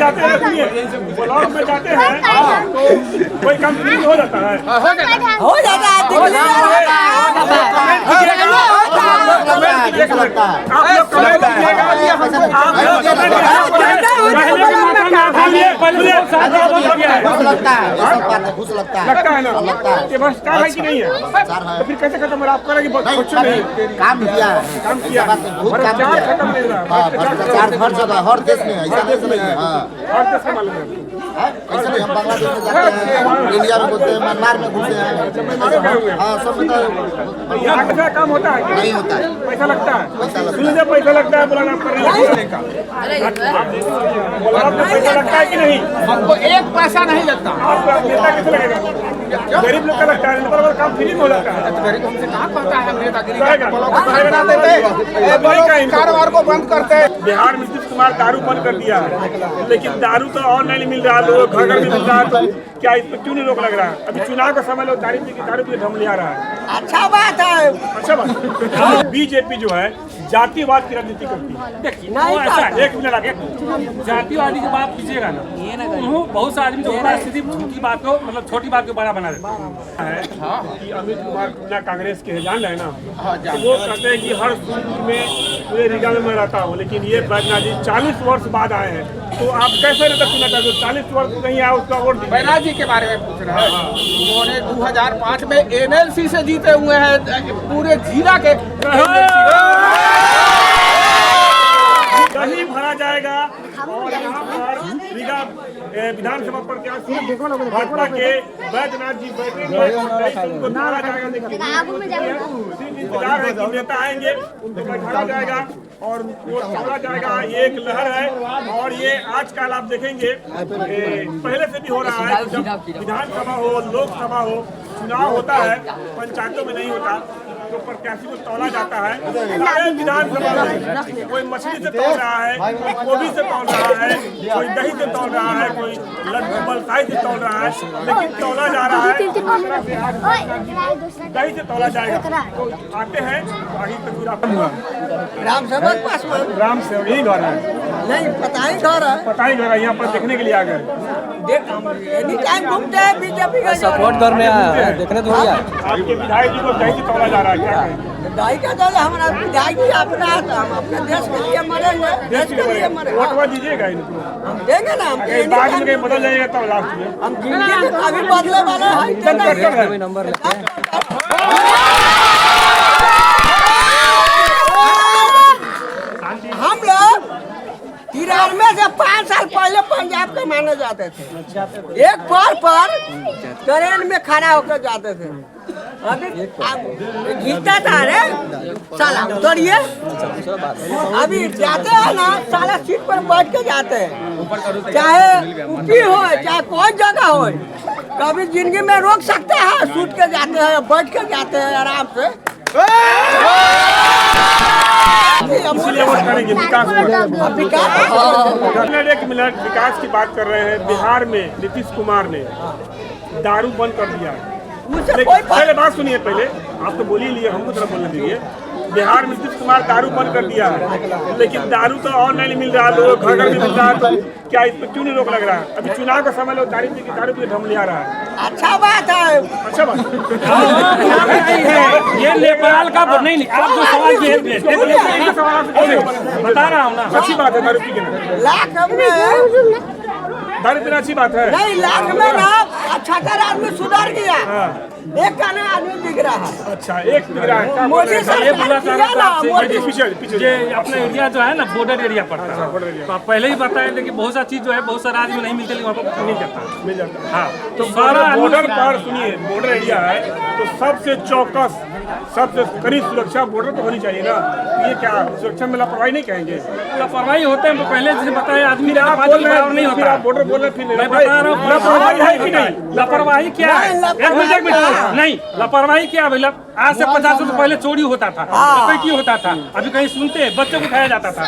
जाते हैं, सुनिए, ब्लॉक में जाते हैं तो कोई काम फ्री हो जाता है, हो जाता है। लगता है ना, ये भ्रष्टाचार है कि नहीं है? तो फिर कैसे खत्म हो रहा? आप कह रहे हैं कि कुछ नहीं काम किया है, काम किया, भ्रष्टाचार खत्म नहीं रहा, भ्रष्टाचार हर जगह हर देश में है, ऐसा नहीं है। हर देश में मालूम है। ऐसा नहीं, हम बांग्लादेश में जाते हैं, इंडिया में घुसते हैं, म्यांमार में घुसते हैं। हाँ, सब में यहाँ कैसा काम होता है? नहीं होता है। पैसा लगता है, सुनिए पैसा लगता है, बोला आप कर रहे हैं, पैसा लगता है कि नहीं? हमको एक पैसा नहीं लगता। आपका नेता कैसे लगेगा? गरीब लोग का लगता है, मतलब काम फ्री में हो जाता है। गरीब हमसे कहाँ कहता है नेतागिरी कारोबार को बंद करते हैं। बिहार में नीतीश कुमार दारू बंद कर दिया है, लेकिन दारू तो ऑनलाइन मिल रहा है, लोग घर घर में मिल रहा है, तो क्या इस पर क्यों नहीं रोक लग रहा है? अभी चुनाव का समय लोग दारू पी के ढम ले आ रहा है। अच्छा बात है। अच्छा बात। बीजेपी जो है जातिवाद की राजनीति करती है। देखिए ऐसा है, एक मिनट आगे जातिवादी की बात कीजिएगा ना, बहुत से आदमी जो परिस्थिति की बात को मतलब छोटी बात को बड़ा बना देता है कि अमित कुमार ना कांग्रेस के जान रहे ना, तो वो कहते हैं कि हर सूट में पूरे रीगा में मैं रहता हूँ, लेकिन ये बैजनाथ जी 40 वर्ष बाद आए हैं, तो आप कैसे नेता चुना चाहते हो? 40 वर्ष नहीं आया उसका वोट दीजिए। बैजनाथ जी के बारे में पूछ रहे हैं। उन्होंने 2005 में NLC से जीते हुए हैं पूरे जिला के। दही भरा जाएगा और यहाँ पर रीगा विधानसभा प्रत्याशी भाजपा के बैजनाथ जी बैठेंगे, उनको मारा जाएगा। इंतजार है कि नेता आएंगे, उनको बैठाया जाएगा और उनको छोड़ा जाएगा। एक लहर है और ये आजकल आप देखेंगे पहले से भी हो रहा है। जब विधानसभा हो, लोकसभा हो, चुनाव होता है, पंचायतों में नहीं होता, तो प्रत्याशी को तौला जाता है। विधानसभा में कोई मछली से तौल रहा है, कोई गोभी से तौल रहा है, कोई दही से तौल रहा है, कोई लड्डू बलसाई से तौल रहा है, लेकिन तौला जा रहा है दही से तौला जाएगा। तो आते हैं आगे तस्वीर राम सेवक पासवान राम से यही घर है, नहीं पता ही घर है। पता ही घर है, यहाँ पर देखने के लिए आ गए। एनी टाइम घूमते हैं बीजेपी का सपोर्ट करने आया है, देखने थोड़ी आया। आपके विधायक जी को दही से तौला जा रहा है, क्या कहें? दाई का दल हमारा विधायक जी अपना हम अपने देश के लिए मरेंगे, देश के लिए मरेंगे। वोटवा दीजिएगा इनको, हम देंगे ना, हम बाद में कहीं बदल जाएगा तब लास्ट में। हम जिंदगी में कभी बदले वाले हैं नंबर लेते हैं। हम लोग 93 से 5 साल पहले पंजाब के माने जाते थे। एक पर ट्रेन में खड़ा होकर जाते थे। अभी जीता था रे साला उतरिए। अभी जाते हैं ना, साला सीट पर बैठ के जाते हैं, चाहे ऊपी हो चाहे कोई जगह हो, कभी जिंदगी में रोक सकते हैं? सूट के जाते हैं, बैठ के जाते हैं आराम से। इसलिए वोट करेंगे विकास पर। एक मिनट विकास की बात कर रहे हैं। बिहार में नीतीश कुमार ने दारू बंद कर दिया है। पहले बात सुनिए, पहले आप तो बोल ही लिए, हमको तरफ बोलने दीजिए। बिहार में नीतीश कुमार दारू बंद कर दिया है, लेकिन दारू तो ऑनलाइन मिल रहा है, लोग घर घर में मिल रहा है, तो क्या इस पर क्यों नहीं रोक लग रहा है? अभी चुनाव का समय लोग दारू पी के ढम ले आ रहा है। अच्छा बात है। अच्छा बात ये नेपाल का नहीं, आप जो सवाल किए बता रहा हूँ ना, अच्छी बात है दारू पी के लाख में दारू पीना अच्छी बात है। नहीं, लाख में ना अच्छा कर आदमी सुधर गया, एक का ना आदमी दिख रहा है। अच्छा, एक दिख रहा है। मोदी ये पूरा सारा पीछे ये अपना एरिया जो है ना, बॉर्डर एरिया पड़ता है। तो आप पहले ही बताए थे कि बहुत सा चीज जो है बहुत सारा आदमी नहीं मिलते, लेकिन वहाँ पर नहीं जाता, मिल जाता है। हाँ। तो सारा बॉर्डर पर सुनिए, बॉर्डर एरिया है तो सबसे चौकस, सबसे कड़ी सुरक्षा बॉर्डर पर होनी चाहिए ना। ये क्या सुरक्षा में लापरवाही नहीं कहेंगे? लापरवाही होते हैं, तो पहले जैसे बताया आदमी आप बोल रहे हैं नहीं होता, बॉर्डर बोल रहे, फिर मैं बता रहा हूँ लापरवाही है कि नहीं? लापरवाही क्या है? एक मिनट नहीं, लापरवाही क्या है भैया? आज से 50 साल पहले चोरी होता था, डकैती होता था, अभी कहीं सुनते हैं, बच्चों को खाया जाता था।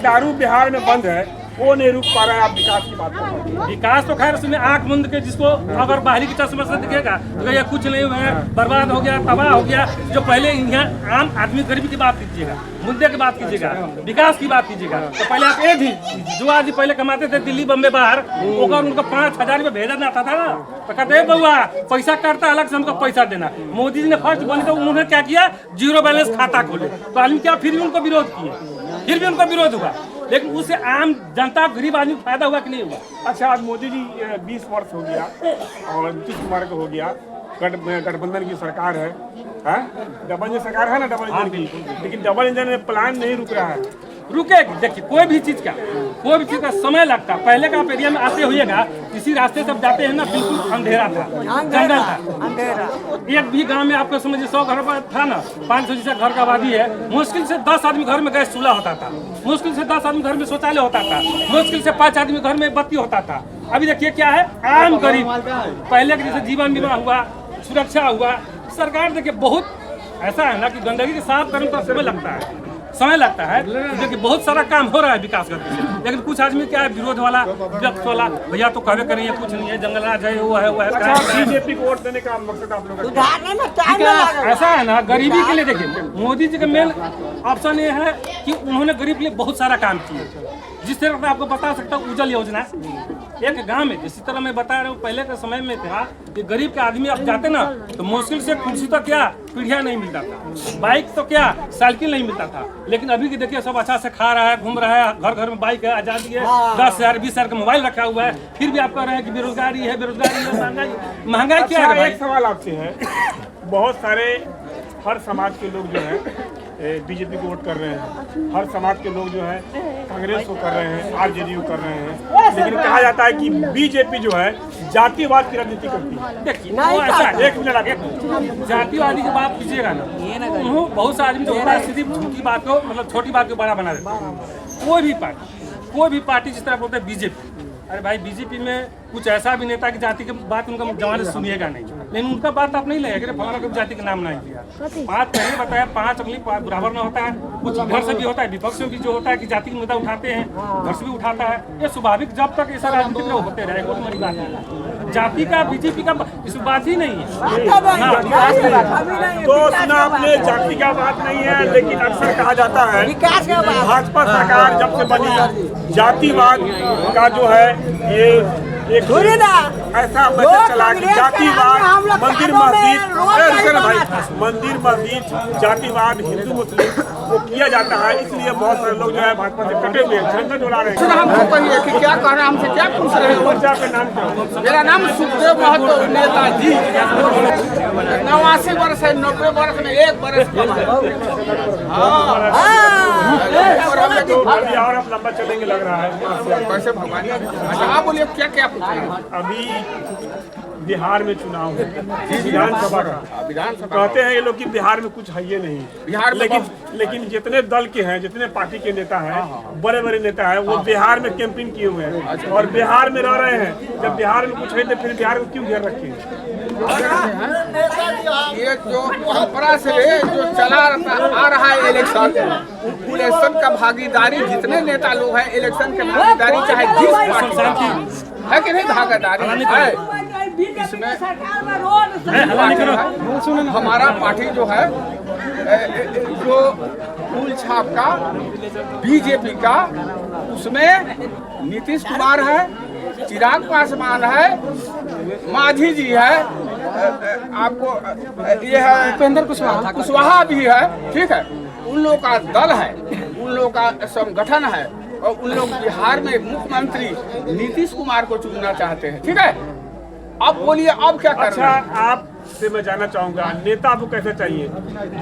दारू बिहार में बंद है, वो नहीं रुक पा रहा है। आप विकास की बात कर रहे हैं। विकास तो खैर उसमें आंख मुंद के जिसको अगर बाहरी की चश्मे से दिखेगा तो ये कुछ नहीं हुआ है, बर्बाद हो गया, तबाह हो गया। जो पहले यहाँ आम आदमी गरीबी की बात कीजिएगा, मुद्दे की बात कीजिएगा, विकास की बात कीजिएगा, तो पहले आप ये थी जो आज पहले कमाते थे दिल्ली बम्बे बाहर, अगर उनको 5,000 रुपये भेजा जाता था ना तो कहते बउआ पैसा काटता अलग से हमको पैसा देना। मोदी जी ने फर्स्ट बने तो उन्होंने क्या किया, जीरो बैलेंस खाता खोले, तो आदमी क्या फिर भी उनको विरोध किए, फिर भी उनको विरोध हुआ, लेकिन उससे आम जनता गरीब आदमी को फायदा हुआ कि नहीं हुआ? अच्छा, आज मोदी जी 20 वर्ष हो गया और नीतीश कुमार को हो गया, गठबंधन की सरकार है, डबल इंजन सरकार है ना, डबल इंजन की, लेकिन डबल इंजन में प्लान नहीं रुक रहा है। रुकेगी। देखिए कोई भी चीज का समय लगता। पहले का आप एरिया में आते हुएगा, इसी रास्ते से जाते हैं ना, बिल्कुल अंधेरा था, जंगल था। एक भी गांव में आपको समझिए 100 घर पर था ना, 500 जैसा घर का आबादी है, मुश्किल से 10 आदमी घर में गैस चूल्हा होता था, मुश्किल से 10 आदमी घर में शौचालय होता था, मुश्किल से 5 आदमी घर में बत्ती होता था। अभी देखिए क्या है, आम गरीब पहले के जैसे जीवन बीमा हुआ, सुरक्षा हुआ, सरकार देखिए बहुत ऐसा है ना कि गंदगी के साफ करने का समय लगता है, क्योंकि बहुत सारा काम हो रहा है विकास करते हैं, लेकिन कुछ आदमी क्या है, विरोध वाला, विपक्ष वाला, भैया तो कहवे करेंगे कुछ नहीं है, जंगल राज है, वो है, वो है। बीजेपी को वोट देने का मकसद आप लोगों का ऐसा है ना, गरीबी के लिए देखिए मोदी जी का मेन ऑप्शन ये है कि उन्होंने गरीब के लिए बहुत सारा काम किया। जिस तरह मैं आपको बता सकता हूँ, उज्जवल योजना एक गांव में, जिस तरह मैं बता रहा हूँ, पहले के समय में था कि गरीब के आदमी अब जाते ना तो मुश्किल से कुर्सी तो क्या पीढ़िया नहीं मिलता था, बाइक तो क्या साइकिल नहीं मिलता था, लेकिन अभी की देखिए सब अच्छा से खा रहा है, घूम रहा है, घर घर में बाइक है, आजादी है, 10,000 20,000 का मोबाइल रखा हुआ है, फिर भी आप कह रहे हैं कि बेरोजगारी है, महंगाई क्या है? एक सवाल आपसे है, बहुत सारे हर समाज के लोग जो है बीजेपी को वोट कर रहे हैं, हर समाज के लोग जो है कांग्रेस को कर रहे हैं, आरजेडी कर रहे हैं, लेकिन कहा जाता है कि बीजेपी जो है जातिवाद की राजनीति करती है। देखिए वो ऐसा है, एक मिनट आगे जातिवादी की बात कीजिएगा ना, उन्होंने बहुत से आदमी जो होता है सीधी छोटी बात को, मतलब छोटी बात को बड़ा बना देता है। कोई भी पार्टी जिस तरह बोलते हैं बीजेपी, अरे भाई बीजेपी में कुछ ऐसा भी नेता की जाति की बात उनका जमाने सुनिएगा नहीं, लेकिन उनका बात आप नहीं लगेगा, फलाना को जाति का नाम नहीं लिया, 5 पहले बताया, 5 अगली बराबर ना होता है, कुछ घर से भी होता है, विपक्ष में भी जो होता है कि जाति के मुद्दा उठाते हैं, घर से भी उठाता है, ये स्वाभाविक जब तक ऐसा राजनीतिक होते रहे, बहुत बड़ी बात है। जाति का बीजेपी का इस बात ही नहीं है। तो सुना आपने, जाति का बात नहीं है, लेकिन अक्सर कहा जाता है भाजपा सरकार जब से बनी जातिवाद का जो है ये एक ऐसा मैसेज चला कि जातिवाद मंदिर मस्जिद जातिवाद हिंदू मुस्लिम को किया जाता है, इसलिए बहुत सारे लोग जो है भाजपा से कटे हुए झंडा डोला रहे हैं। हमको कहिए कि क्या कह रहे हैं, हमसे क्या पूछ रहे हैं? आपका नाम क्या? मेरा नाम सुखदेव महतो नेताजी, 89 वर्ष है, 90 वर्ष में 1 वर्ष कम है। और आप लंबा चलेंगे लग रहा है कैसे भगवान? अच्छा आप बोलिए क्या क्या पूछ रहे हैं? अभी बिहार में चुनाव है, विधानसभा का, कहते हैं ये लोग कि बिहार में कुछ है ये नहीं, बिहार में लेकिन जितने दल के हैं, जितने पार्टी के नेता हैं, बड़े बड़े नेता हैं, वो बिहार में कैंपिंग किए हुए हैं और बिहार में रह रहे हैं। जब बिहार में कुछ है तो फिर बिहार को क्यों घेर रखे हैं? ये जो परंपरा से जो चला आ रहा है इलेक्शन का भागीदारी, जितने नेता लोग हैं इलेक्शन के भागीदारी चाहे जिस पार्टी है कि नहीं, भागीदारी है इसमें। हमारा पार्टी जो है जो फूल छाप का बीजेपी का, उसमें नीतीश कुमार है, चिराग पासवान है, मांझी जी है, आपको ये है उपेंद्र कुशवाहा भी है, ठीक है। उन लोगों का दल है, उन लोगों का संगठन है और उन लोग बिहार में मुख्यमंत्री नीतीश कुमार को चुनना चाहते हैं, ठीक है। अब बोलिए अब क्या कर रहे हैं? अच्छा, आपसे मैं जानना चाहूंगा नेता आपको कैसे चाहिए?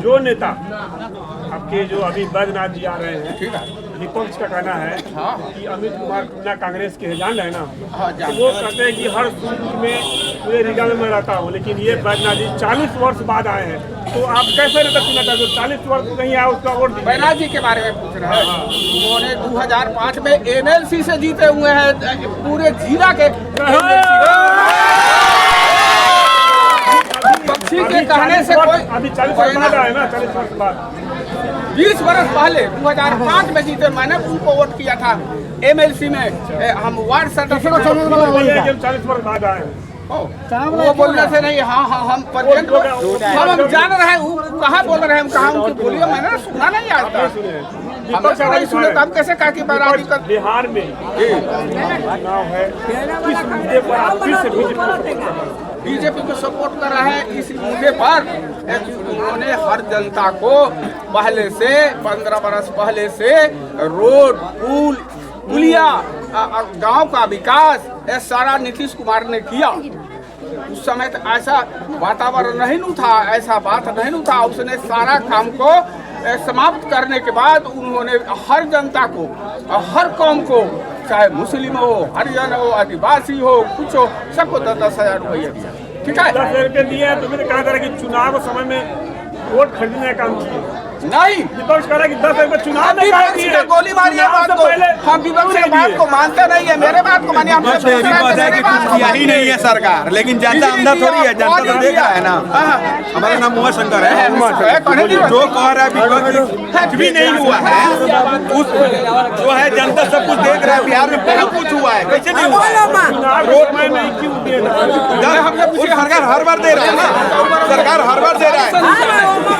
जो नेता आपके जो अभी बैजनाथ जी आ रहे हैं, ठीक है, विपक्ष का कहना है कि अमित कुमार ना कांग्रेस के जान रहे ना, तो वो कहते हैं कि हर सूची में पूरे रीगा में मैं रहता हूँ, लेकिन ये बैजनाथ जी 40 वर्ष बाद आए हैं, तो आप कैसे नेता चुनना चाहते हो? 40 वर्ष नहीं आया उसका वोट दीजिए। बैजनाथ जी के बारे में पूछ रहे हैं। उन्होंने 2005 में NLC से जीते हुए हैं पूरे जिला के। पक्षी के कहने से कोई अभी 40 वर्ष बाद आए ना, 40 वर्ष बाद 20 बरस पहले 2005 में जीते, मैंने उनको वोट किया था MLC में। हम वार्ड सदस्य 40 वर्ष बाद आए। वो बोलने से नहीं, हाँ हाँ हम प्रेजेंट हम जान रहे हैं, वो कहाँ बोल रहे हैं, हम कहाँ उनकी बोलिए, मैंने सुना नहीं आज तक। हम सुने तो हम कैसे कहा कि बराबरी कर बिहार में चुनाव है, किस मुद्दे पर आप फिर से बीजेपी को सपोर्ट कर रहे हैं? इस मुद्दे पर उन्होंने हर जनता को पहले से 15 बरस पहले से रोड, पुल, पुलिया, गांव का विकास ये सारा नीतीश कुमार ने किया। उस समय तो ऐसा वातावरण नहीं था, ऐसा बात नहीं था। उसने सारा काम को समाप्त करने के बाद उन्होंने हर जनता को, हर कौम को, चाहे मुस्लिम हो, हरिजन हो, आदिवासी हो, कुछ हो, सबको 10,000 रुपये दिया। ठीक है, 10,000 रुपये दिए। तो मैंने कहा था कि चुनाव के समय में वोट खरीदने का काम किया नहीं। विपक्ष कह रहा है कि 10 रुपये चुनाव में गोली मारी है बात को, हम विपक्ष की बात को मानते नहीं है। मेरे बात को मानिए, हम यही नहीं है सरकार, लेकिन जनता अंदर थोड़ी है, जनता तो देख रहा है ना। हमारा नाम उमा शंकर है। जो कह रहा है कुछ भी नहीं हुआ है, उस जो है जनता सब कुछ देख रहा है। बिहार में बहुत कुछ हुआ है, कैसे नहीं हुआ है? रोड में क्यों दिए? सरकार हर बार दे रहा है ना, सरकार हर बार दे रहा है।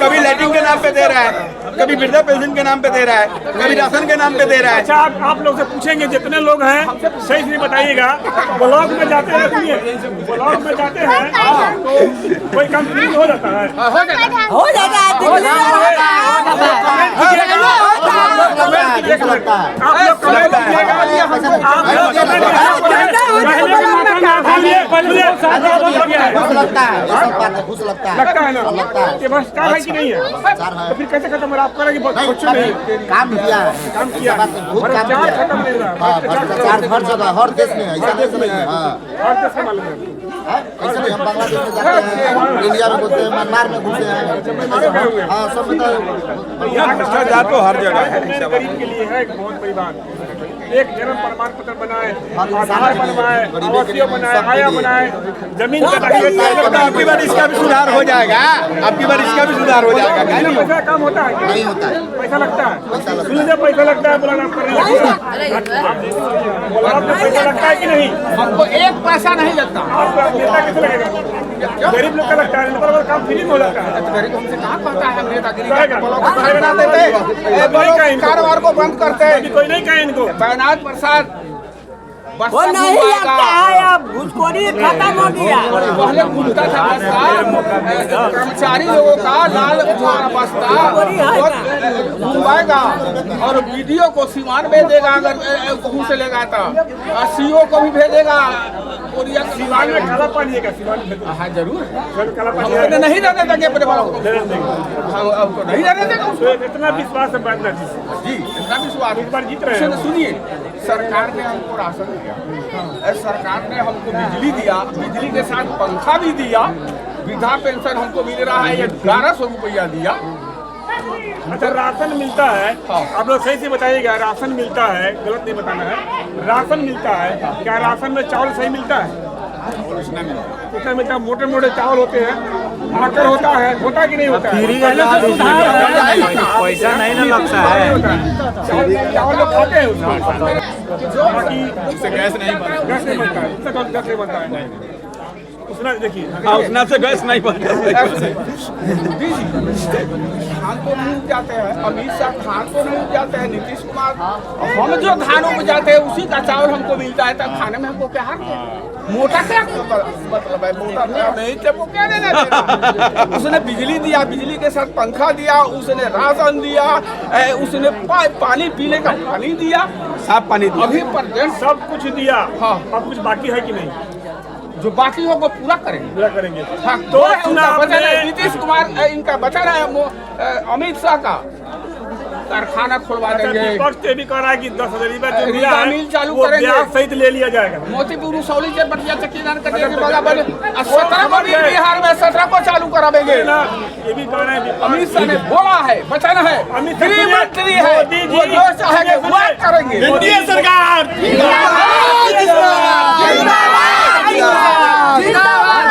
कभी लाइटिंग के नाम पे दे रहा है, कभी वृद्धा पेंशन के नाम पे दे रहा है, कभी राशन के नाम पे दे रहा है। अच्छा, आप लोग से पूछेंगे जितने लोग हैं सही से बताइएगा। ब्लॉक में जाते हैं, ब्लॉक में जाते हैं तो कोई काम फ्री हो जाता है, हो जाता है। लगता है आप लोग कमेंट कीजिएगा। घुस लगता लगता है ना, लगता है। ये भ्रष्टाचार है कि नहीं है? तो फिर कैसे खत्म हो रहा? आप कह रहे हैं कि बच्चों ने काम किया है, काम किया, भ्रष्टाचार खत्म नहीं हो रहा। भ्रष्टाचार हर जगह, हर देश में है, ऐसा देश नहीं है। हर देश का मालूम है। ऐसे नहीं, हम बांग्लादेश में जाते हैं, इंडिया में घुसते हैं, म्यांमार में घुसे हैं। हाँ, सब में भ्रष्टाचार तो हर जगह है। गरीब के लिए है एक बहुत बड़ी बात। एक जन्म प्रमाण पत्र बनाए, आधार बनवाए, आवासीय बनाए, आया बनाए, जमीन का आपकी बार इसका भी सुधार हो जाएगा, आपकी बार इसका भी सुधार हो जाएगा। पैसा काम होता है, नहीं होता है। पैसा लगता है, पैसा लगता है, बुलाना पैसा लगता है कि नहीं? हमको एक पैसा नहीं लगता। आपका नेता कैसे लगेगा? गरीब लोग का लगता है, पर काम फ्री में हो जाता है। गरीब हमसे कहाँ कहता है? हम नेतागिरी बना देते, कारोबार को बंद करते हैं। कोई नहीं कहे इनको। बैनाथ प्रसाद वो नहीं लगता है, अब घुसखोरी खत्म हो गया। पहले घूमता था बस्ता, कर्मचारी लोगों का लाल बस्ता घुमाएगा और वीडियो को सीमान भेजेगा। अगर घूस लेगा तो CO को भी भेजेगा। सीवान में काला पानी है, सीवान में हाँ जरूर, काला पानी हमने नहीं रहने देंगे अपने बड़ों को, हम आपको नहीं रहने देंगे। इतना विश्वास है बैठना जी, इतना विश्वास। एक बार जीत रहे हैं। सुनिए, सरकार ने हमको राशन दिया, सरकार ने हमको बिजली दिया, बिजली के साथ पंखा भी दिया, वृद्धा पेंशन हमको मिल रहा है 1100 रुपया दिया। अच्छा, राशन मिलता है, आप लोग सही से बताइएगा। राशन मिलता है, गलत नहीं बताना है, राशन मिलता है। क्या राशन में चावल सही मिलता है? कितना मिलता है? मोटे मोटे चावल होते हैं, आकर होता है, होता कि नहीं होता है? पैसा नहीं ना लगता है, चावल लोग खाते हैं उसको, बाकी गैस नहीं बनता, गैस नहीं बनता है, उससे गैस नहीं बनता है। उसना देखिए, उसना से गैस नहीं बनता। धान को नहीं उपजाते हैं, अमित शाह धान को नहीं उपजाते हैं, नीतीश कुमार हम जो धान उपजाते हैं उसी का चावल हमको मिलता है। तब खाने में हमको क्या मोटा क्या मतलब है? मोटा नहीं थे वो क्या देना देना? उसने बिजली दिया, बिजली के साथ पंखा दिया, उसने राशन दिया, उसने पानी पीने का पानी दिया, साफ पानी दिया। अभी प्रेजेंट सब कुछ दिया। हाँ, अब कुछ बाकी है कि नहीं? जो बाकी हो वो पूरा करेंगे, पूरा करेंगे। हाँ, तो चुनाव नीतीश कुमार इनका बचा रहा है, अमित शाह का कारखाना खुलवा देंगे। विपक्ष ये भी कह रहा है कि 10,000 रुपया जो मिला रिदा है मिल चालू वो करेंगे, ब्याज सहित ले लिया जाएगा। मोतीपुर सौली से बटिया चक्कीदार करने के बाद 17 को भी बिहार में 17 को चालू करावेंगे। ये भी कह रहे हैं अमित शाह ने बोला है, बचाना है, अमित शाह गृह मंत्री है, वो जो चाहेंगे वो करेंगे। एनडीए सरकार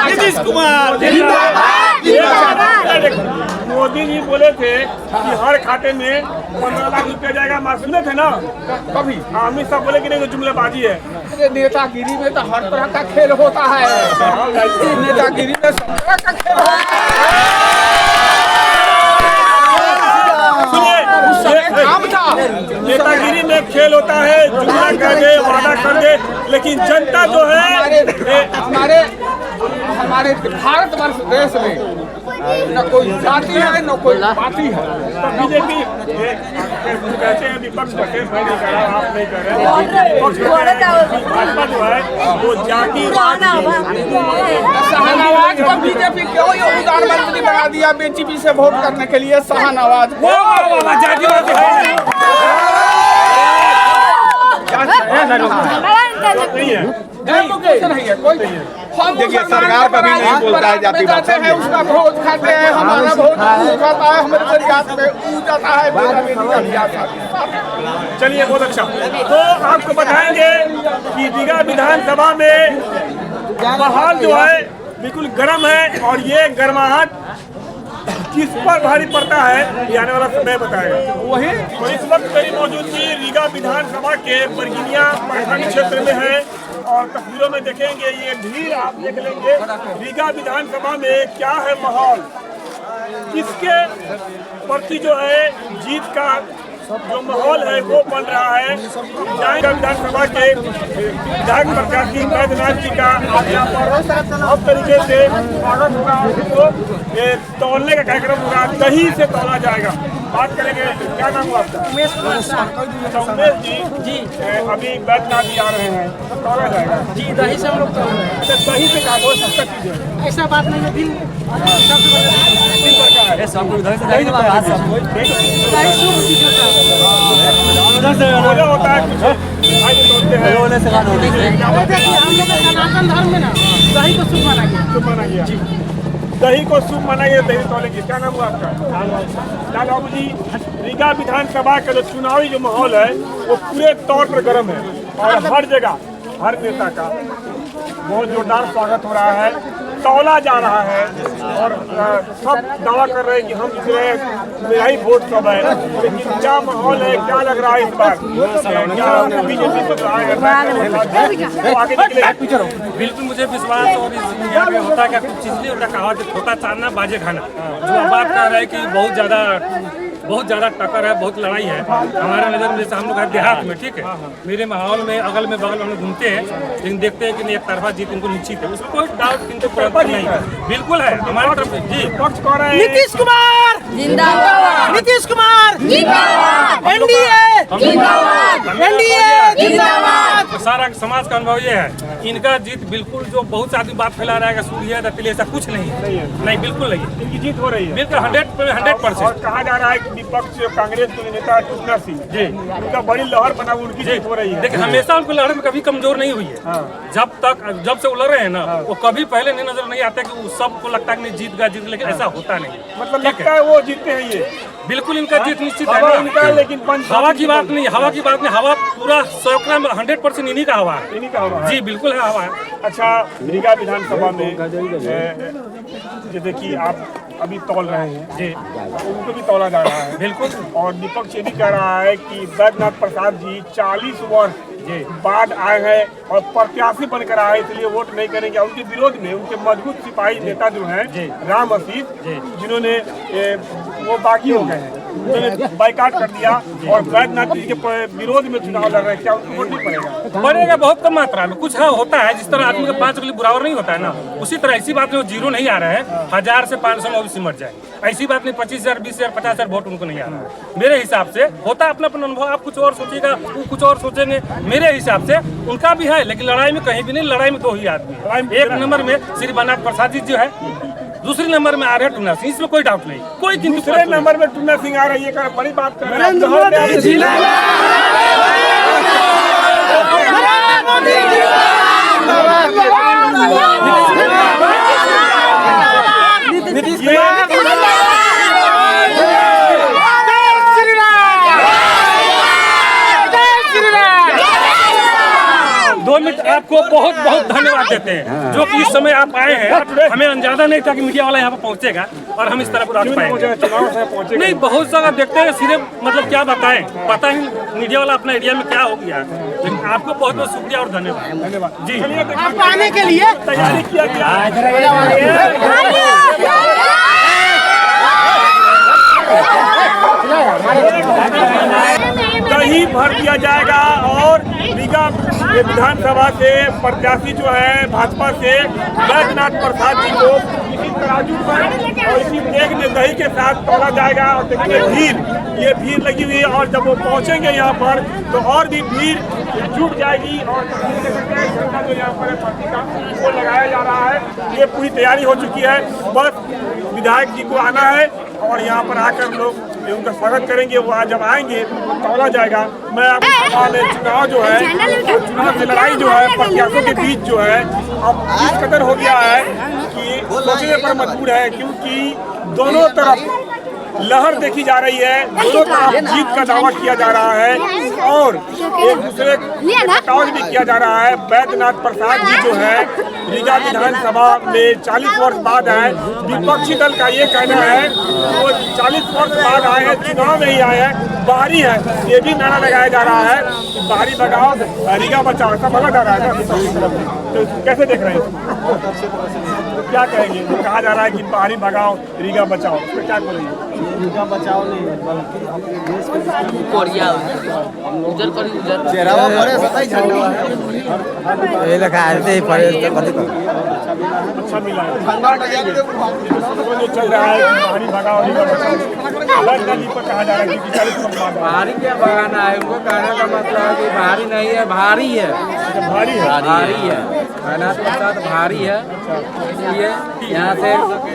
नीतीश कुमार मोदी जी बोले थे कि हर खाते में 15 लाख रुपया जाएगा, मासूम थे ना कभी अमित शाह बोले कि नहीं, तो जुमलेबाजी है। अरे नेतागिरी में तो हर तरह का खेल होता है, नेतागिरी में सब तरह का खेल होता सुनिए, काम था। नेतागिरी में खेल होता है, जुमला कर दे, वादा कर दे, लेकिन जनता जो है हमारे भारतवर्ष देश में न कोई जाति है न कोई पार्टी है। तो बीजेपी कहते हैं विपक्ष का खेल, मैं नहीं कर रहा, आप नहीं कर रहे, विपक्ष कहते हैं कि भाजपा जो है वो जाति शाहनवाज को बीजेपी क्यों ये प्रधानमंत्री बना दिया बीजेपी से वोट करने के लिए? शाहनवाज नहीं है। नहीं है कोई। हम देखिए, सरकार कभी नहीं बोलता है जाति बात है, उसका भोज खाते हैं, हमारा भोज खाता है, हमारे शरीर में ऊ जाता है, बेटा बेटी का ब्याह खाता है। चलिए, बहुत अच्छा। तो आपको बताएंगे कि दीघा विधानसभा में माहौल जो है बिल्कुल गर्म है, और ये गर्माहट किस पर भारी पड़ता है ये आने वाला समय बताएगा। वही तो इस वक्त मेरी मौजूदगी रीगा विधानसभा के बरगिनिया प्रखंड क्षेत्र में है, और तस्वीरों में देखेंगे ये भीड़ आप देख लेंगे। रीगा विधानसभा में क्या है माहौल, किसके प्रति जो है जीत का जो माहौल है वो बन रहा है। जाएगा विधानसभा के विधायक प्रत्याशी बैद्यनाथ जी का आज यहाँ पर बहुत तरीके से स्वागत होगा, उनको तौलने का कार्यक्रम होगा, दही से तौला जाएगा। बात करेंगे, क्या नाम हुआ आपका? उमेश जी। अभी बैद्यनाथ जी आ रहे हैं, तो तौला जाएगा जी, दही से हम लोग दही से का बहुत सस्ता चीज है, ऐसा बात नहीं है। दिन पूजा होता है, कुछ आगे तोड़ते हैं। हम लोग का सनातन धर्म में ना दही को शुभ माना गया। शुभ माना गया, दही को शुभ माना गया, दही तोलेंगे। क्या नाम हुआ आपका? लाल बाबू जी, रीगा विधानसभा का जो चुनावी जो माहौल है वो पूरे तौर पर गर्म है, और हर जगह हर नेता का बहुत जोरदार स्वागत हो रहा है, तौला जा रहा है, और सब दावा कर रहे हैं कि हम इसमें मेरा ही वोट सब है। लेकिन क्या माहौल है, क्या लग रहा है इस बार, क्या बीजेपी को आगे निकले? बिल्कुल मुझे विश्वास और इस इंडिया में होता क्या कुछ चीज नहीं होता, कहा कि छोटा चांदना बाजे खाना। जो बात कर रहे हैं कि बहुत ज़्यादा टक्कर है, बहुत लड़ाई है हमारे नज़र में। जैसे हम लोग हैं देहात में, ठीक है, मेरे माहौल में अगल में बगल हम घूमते हैं, लेकिन देखते हैं कि एक तरफा जीत इनको निश्चित है, उसमें कोई डाउट इनको नहीं है, बिल्कुल है हमारी तरफ से। जी, पक्ष कौन है? नीतीश कुमार जिंदाबाद, नीतीश कुमार जिंदाबाद, एनडीए जिंदाबाद। तो सारा समाज का अनुभव ये है, इनका जीत बिल्कुल, जो बहुत से आदमी बात फैला रहा है सूर्य दत्तली, ऐसा कुछ नहीं है, नहीं बिल्कुल नहीं है, इनकी जीत हो रही है बिल्कुल 100%। और कहा जा रहा है कि विपक्ष कांग्रेस के नेता कृष्णा सिंह जी, उनका बड़ी लहर बना, उनकी जीत हो रही है। देखिए, हमेशा उनको लहर में कभी कमजोर नहीं हुई है। जब से उलझ रहे हैं ना, वो कभी पहले नहीं नजर नहीं आता कि सबको लगता है कि नहीं जीत गया, लेकिन ऐसा होता नहीं। मतलब लगता है वो जीतते हैं ये, बिल्कुल इनका जीत निश्चित हवा है इनका, लेकिन हवा की बात नहीं, हवा की बात नहीं, हवा पूरा सैकड़ा में 100% इन्हीं का हवा है, इन्हीं का हवा है। जी बिल्कुल है, हवा है। अच्छा, रीगा विधानसभा में जैसे कि आप अभी तौल रहे हैं जी, उनको भी तौला जा रहा है बिल्कुल, और विपक्ष ये भी कह रहा है कि बैद्यनाथ प्रसाद जी 40 वर्ष बाद आए हैं और प्रत्याशी बनकर आए, इसलिए वोट नहीं करेंगे। उनके विरोध में उनके मजबूत सिपाही नेता जो हैं राम आशीष, जिन्होंने वो बागी हो गए हैं, उन्होंने बाइकाट कर दिया और बैद्यनाथ जी के विरोध में चुनाव लड़ रहे हैं, क्या उनको वोट नहीं पड़ेगा? बढ़ेगा बहुत कम मात्रा में, कुछ होता है जिस तरह आदमी के 5 के लिए बुरावर नहीं होता है ना, उसी तरह ऐसी बात नहीं, जीरो नहीं आ रहा है, 1000 से 500 में ओबीसी मर जाए, ऐसी बात नहीं 25,000 20,000 50,000 वोट उनको नहीं आ रहा है। मेरे हिसाब से होता है अपना अपना अनुभव, आप कुछ और सोचिएगा, वो कुछ और सोचेंगे। मेरे हिसाब से उनका भी है, लेकिन लड़ाई में कहीं भी नहीं, लड़ाई में 2 ही आदमी है। एक नंबर में श्री बैद्यनाथ प्रसाद जी जो है, दूसरे नंबर में आ रहे हैं टूना सिंह, इसमें कोई डाउट नहीं, कोई किंतु। दूसरे नंबर में टूना सिंह आ रही है, बड़ी बात कर रहे हैं। 2 मिनट आपको बहुत बहुत धन्यवाद देते हैं, जो कि इस समय आप आए हैं। हमें अंदाजा नहीं था कि मीडिया वाला यहाँ पर पहुँचेगा और हम इस तरह को रख पाएंगे। नहीं, बहुत सारा देखते हैं, सीधे मतलब क्या बताएं, पता ही मीडिया वाला अपना एरिया में क्या हो गया। लेकिन आपको बहुत बहुत शुक्रिया और धन्यवाद जी। आप आने के लिए तैयारी किया गया। दही भर दिया जाएगा और रीगा विधानसभा से प्रत्याशी जो है भाजपा से बैद्यनाथ प्रसाद जी को इसी तराजू पर और इसी देग में दही के साथ तोला जाएगा। और देखिए ये भीड़ लगी हुई है और जब वो पहुंचेंगे यहाँ पर तो और भी भीड़ जुट जाएगी। और झंडा जो यहाँ पर पार्टी का वो लगाया जा रहा है, ये पूरी तैयारी हो चुकी है। बस विधायक जी को आना है और यहाँ पर आकर लोग उनका स्वागत करेंगे। वो आज जब आएंगे तो तौला जाएगा। मैं आपको सवाल है, चुनाव जो है, चुनाव की लड़ाई जो है प्रत्याशियों के बीच जो है अब इस कदर हो गया है कि सोचने पर मजबूर है, क्योंकि दोनों तरफ लहर देखी जा रही है, दोनों तरफ जीत का दावा किया जा रहा है और एक दूसरे को भी किया जा रहा है। बैद्यनाथ प्रसाद जी जो है रीगा विधानसभा में 40 वर्ष बाद आए। विपक्षी दल का ये कहना है वो 40 वर्ष बाद आए हैं, चुनाव में ही आए हैं, बाहरी है। ये भी नारा लगाया जा रहा है कि बाहरी भगाओ रीगा बचाओ, ऐसा बोला जा रहा है ना। तो कैसे देख रहे हैं, क्या कहेंगे? कहा जा रहा है कि बाहरी भगाओ रीगा बचाओ, उस पर क्या बोलेंगे? रीगा बचाओ नहीं ये लगा है अच्छा मिला है जो चल रहा है बाहरी भगाओ रीगा बचाओ, अलग गली पर कहा जा रहा है कि 40 वर्ष बाद भारी क्या भगाना है, उनको कहने का मतलब है कि भारी नहीं है, भारी है, भारी है। भारी है, बैद्यनाथ प्रसाद भारी है। इसलिए यहाँ से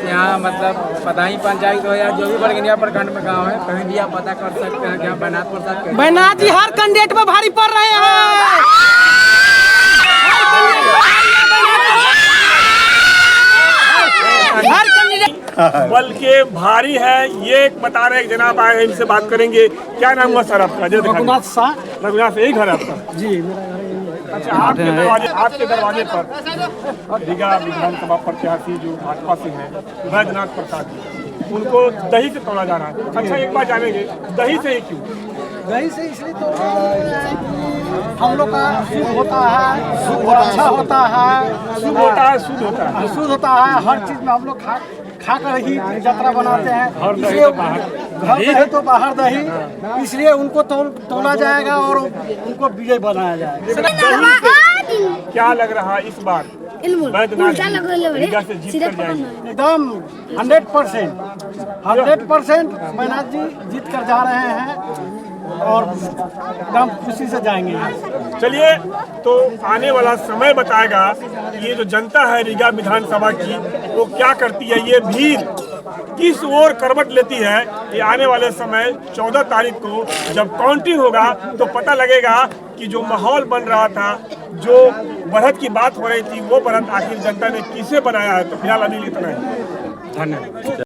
यहाँ मतलब पताही पंचायत हो या जो भी बरगनिया प्रखंड में गांव है, कहीं भी आप पता कर सकते हैं कि यहाँ बैद्यनाथ प्रसाद बैद्यनाथ जी हर कैंडिडेट में भारी पड़ रहे हैं। बल्कि भारी है, ये बता रहे हैं। जनाब आए हैं, इनसे बात करेंगे। क्या नाम हुआ सर आपका? रघुनाथ शाह। रघुनाथ से यही घर है आपका? जी। अच्छा, आपके दरवाजे पर रीगा विधानसभा प्रत्याशी जो भाजपा से हैं बैद्यनाथ प्रसाद जी, उनको दही से तोड़ा जा रहा है। अच्छा, एक बात जानेंगे, दही से ही क्यों? दही से इसलिए तो हम लोग का शुभ होता है, शुभ अच्छा होता है, शुभ होता है, शुद्ध होता है, शुद्ध होता है। हर चीज में हम लोग खा कर ही यात्रा बनाते हैं। इसलिए घर दही तो बाहर दही, इसलिए उनको तोला जाएगा और उनको विजय बनाया जाएगा। क्या लग रहा है इस बार बैद्यनाथ रीगा से जीत कर जाएंगे? एकदम 100% बैद्यनाथ जी जीत कर जा रहे हैं और एकदम खुशी से जाएंगे। चलिए, तो आने वाला समय बताएगा ये जो जनता है रीगा विधानसभा की वो क्या करती है, ये भीड़ किस ओर करवट लेती है। ये आने वाले समय 14 तारीख को जब काउंटिंग होगा तो पता लगेगा कि जो माहौल बन रहा था, जो बढ़त की बात हो रही थी, वो बढ़त आखिर जनता ने किसे बनाया है। तो फिलहाल अभी इतना ही, धन्यवाद।